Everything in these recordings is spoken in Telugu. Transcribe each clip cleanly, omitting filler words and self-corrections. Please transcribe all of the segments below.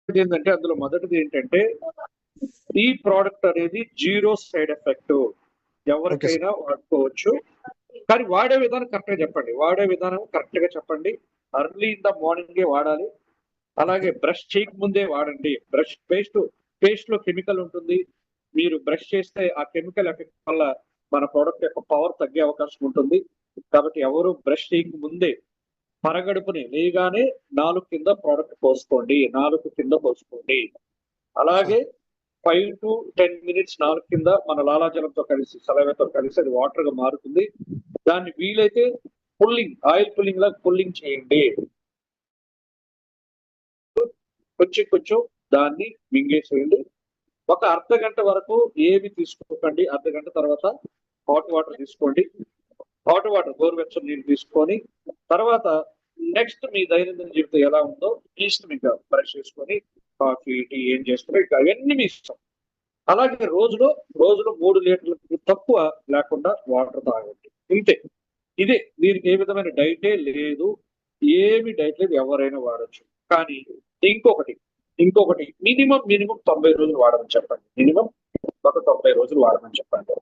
ఏంటంటే అందులో మొదటిది ఏంటంటే ఈ ప్రోడక్ట్ అనేది జీరో సైడ్ ఎఫెక్ట్, ఎవరికైనా వాడుకోవచ్చు. కానీ వాడే విధానం కరెక్ట్ గా చెప్పండి, వాడే విధానం కరెక్ట్ గా చెప్పండి. అర్లీ ఇన్ ద మార్నింగే వాడాలి. అలాగే బ్రష్ చేయక ముందే వాడండి. బ్రష్ పేస్ట్ లో కెమికల్ ఉంటుంది. మీరు బ్రష్ చేస్తే ఆ కెమికల్ ఎఫెక్ట్ వల్ల మన ప్రోడక్ట్ యొక్క పవర్ తగ్గే అవకాశం ఉంటుంది. కాబట్టి ఎవరు బ్రష్ చేయక ముందే పరగడుపుని లేగానే నాలుగు కింద ప్రోడక్ట్ పోసుకోండి, నాలుగు కింద పోసుకోండి. అలాగే 5 to 10 minutes నాలుగు కింద మన లాలాజలంతో కలిసి సలైవాతో కలిసి అది వాటర్ గా మారుతుంది. దాన్ని వీలైతే ఆయిల్ పుల్లింగ్ లాగా పుల్లింగ్ చేయండి. కొంచెం దాన్ని మింగేసేయండి. ఒక అర్ధ గంట వరకు ఏమి తీసుకోకండి. అర్ధ గంట తర్వాత హాట్ వాటర్ తీసుకోండి. హాట్ వాటర్ గోరువెచ్చని నీళ్ళు తీసుకొని తర్వాత నెక్స్ట్ మీ దైనందిన జీవితం ఎలా ఉందో ఈస్ట్ మీకు బ్రష్ చేసుకొని కాఫీ టీ ఏం చేసుకుని అవన్నీ మీ ఇష్టం. అలాగే రోజులో 3 లీటర్లకు తక్కువ లేకుండా వాటర్ తాగండి. ఇంతే. ఇదే, దీనికి ఏ విధమైన డైటే లేదు, ఏమి డైట్ లేదు, ఎవరైనా వాడచ్చు. కానీ ఇంకొకటి మినిమం 90 రోజులు వాడమని చెప్పండి. మినిమం ఒక 90 రోజులు వాడమని చెప్పండి.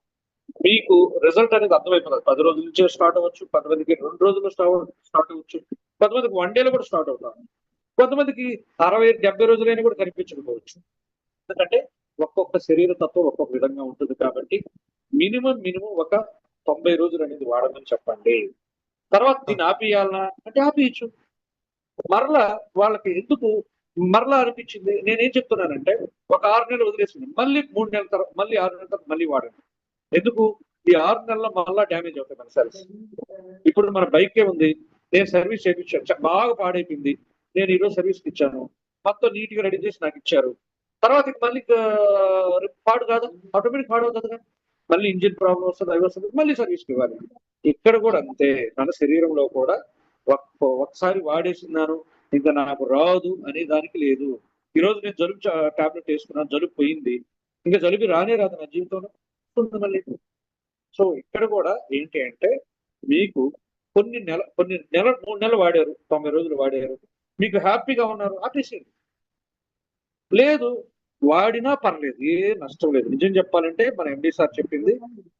మీకు రిజల్ట్ అనేది అర్థమైపోతుంది. 10 రోజుల నుంచే స్టార్ట్ అవ్వచ్చు, కొంతమందికి 2 రోజులు స్టార్ట్ అవ్వచ్చు, కొంతమందికి 1 డేలో కూడా స్టార్ట్ అవుతారు, కొంతమందికి 60-70 రోజులైనా కూడా కనిపించకపోవచ్చు. ఎందుకంటే ఒక్కొక్క శరీర తత్వం ఒక్కొక్క విధంగా ఉంటుంది. కాబట్టి మినిమం ఒక 90 రోజులు అనేది వాడమని చెప్పండి. తర్వాత దీన్ని ఆపేయాలనా అంటే ఆపేయచ్చు. మరలా వాళ్ళకి ఎందుకు మరలా అనిపించింది, నేనేం చెప్తున్నానంటే ఒక 6 నెలలు వదిలేసింది, మళ్ళీ 3 నెలల తర్వాత, మళ్ళీ 6 నెలల తర్వాత మళ్ళీ వాడండి. ఎందుకు ఈ 6 నెలల్లో మళ్ళా డ్యామేజ్ అవుతాయి మన సెల్స్. ఇప్పుడు మన బైకే ఉంది, నేను సర్వీస్ చేయించాను, బాగా పాడైపోయింది, నేను ఈరోజు సర్వీస్కి ఇచ్చాను, మొత్తం నీట్ గా రెడీ చేసి నాకు ఇచ్చారు. తర్వాత మళ్ళీ పాడు కాదు, ఆటోమేటిక్ పాడు అవుతుంది కదా, మళ్ళీ ఇంజిన్ ప్రాబ్లం వస్తుంది, అవి వస్తుంది, మళ్ళీ సర్వీస్కి ఇవ్వాలి. ఇక్కడ కూడా అంతే, మన శరీరంలో కూడా ఒకసారి వాడేసినాను ఇంకా నాకు రాదు అనే దానికి లేదు. ఈరోజు నేను జలుబు టాబ్లెట్ వేసుకున్నాను, జలుబు పోయింది, ఇంకా జలుబు రానే రాదు నా జీవితంలో మళ్ళీ. సో ఇక్కడ కూడా ఏంటి అంటే మీకు కొన్ని 3 నెలలు వాడారు, 90 రోజులు వాడారు, మీకు హ్యాపీగా ఉన్నారు, ఆపేసేయండి. లేదు వాడినా పర్లేదు, ఏ నష్టం లేదు. నిజం చెప్పాలంటే మన ఎండి సార్ చెప్పింది,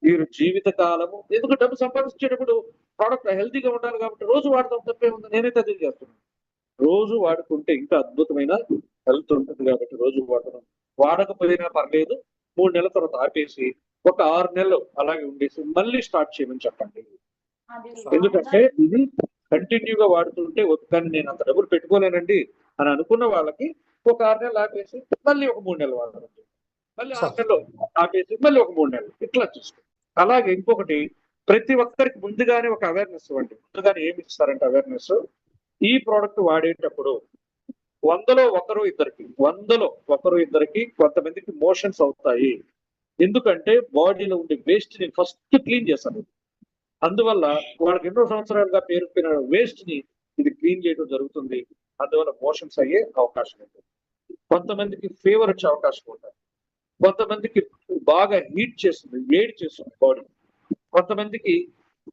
మీరు జీవిత కాలము, ఎందుకు డబ్బు సంపాదించేటప్పుడు ప్రోడక్ట్ హెల్తీగా ఉండాలి కాబట్టి రోజు వాడతాం, తప్పే ఉంది. నేనైతే అదే చేస్తున్నాను. రోజు వాడుకుంటే ఇంకా అద్భుతమైన హెల్త్ ఉంటుంది కాబట్టి రోజు వాడడం. వాడకపోయినా పర్లేదు, 3 నెలల తర్వాత ఆపేసి ఒక 6 నెలలు అలాగే ఉండేసి మళ్ళీ స్టార్ట్ చేయమని చెప్పండి. ఎందుకంటే ఇది కంటిన్యూగా వాడుతుంటే కానీ నేను అంత డబ్బులు పెట్టుకోలేనండి అని అనుకున్న వాళ్ళకి ఒక 6 నెలలు ఆపేసి మళ్ళీ ఒక 3 నెలలు వాడడం, మళ్ళీ 6 నెలలు ఆపేసి మళ్ళీ ఒక 3 నెలలు, ఇట్లా చూసుకో. అలాగే ఇంకొకటి, ప్రతి ఒక్కరికి ముందుగానే ఒక అవేర్నెస్ ఇవ్వండి. ముందుగానే ఏమి ఇస్తారంటే అవేర్నెస్, ఈ ప్రోడక్ట్ వాడేటప్పుడు 100లో 1 ఇద్దరికి కొంతమందికి మోషన్స్ అవుతాయి. ఎందుకంటే బాడీలో ఉండే వేస్ట్ ని ఫస్ట్ క్లీన్ చేస్తాను. అందువల్ల వాళ్ళకి ఎన్నో సంవత్సరాలుగా పేరుకున్న వేస్ట్ ని ఇది క్లీన్ చేయడం జరుగుతుంది. అందువల్ల మోషన్స్ అయ్యే అవకాశం ఉంటుంది. కొంతమందికి ఫీవర్ వచ్చే అవకాశం ఉంటుంది. కొంతమందికి బాగా హీట్ చేస్తుంది, వేడి చేస్తుంది బాడీ. కొంతమందికి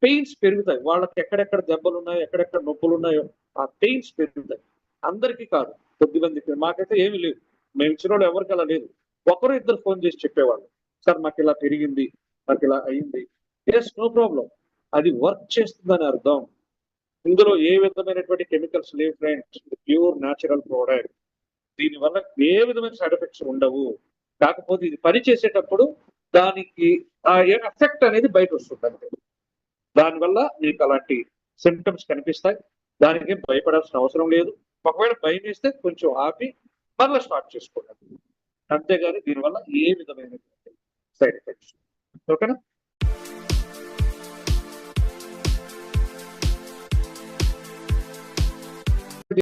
పెయిన్స్ పెరుగుతాయి, వాళ్ళకి ఎక్కడెక్కడ దెబ్బలు ఉన్నాయో, ఎక్కడెక్కడ నొప్పులు ఉన్నాయో ఆ పెయిన్స్ పెరుగుతాయి. అందరికీ కాదు, కొద్దిమందికి. మాకైతే ఏమి లేదు, మేము ఇచ్చిన వాళ్ళు ఎవరికి అలా లేదు. ఒకరు ఇద్దరు ఫోన్ చేసి చెప్పేవాళ్ళు, సార్ మాకు ఇలా పెరిగింది, మాకు ఇలా అయింది. ఎస్, నో ప్రాబ్లం, అది వర్క్ చేస్తుందని అర్థం. ఇందులో ఏ విధమైనటువంటి కెమికల్స్ లేవు ఫ్రెండ్స్, ప్యూర్ న్యాచురల్ ప్రోడక్ట్. దీనివల్ల ఏ విధమైన సైడ్ ఎఫెక్ట్స్ ఉండవు. కాకపోతే ఇది పని చేసేటప్పుడు దానికి ఆ ఎఫెక్ట్ అనేది బయట వస్తుంది అంతే. దానివల్ల మీకు అలాంటి సిమ్టమ్స్ కనిపిస్తాయి. దానికి భయపడాల్సిన అవసరం లేదు. ఒకవేళ భయం వేస్తే కొంచెం ఆపి మళ్ళీ స్టార్ట్ చేసుకోండి, అంతేగాని దీనివల్ల ఏ విధమైన సైడ్ ఎఫెక్ట్స్. ఓకేనా?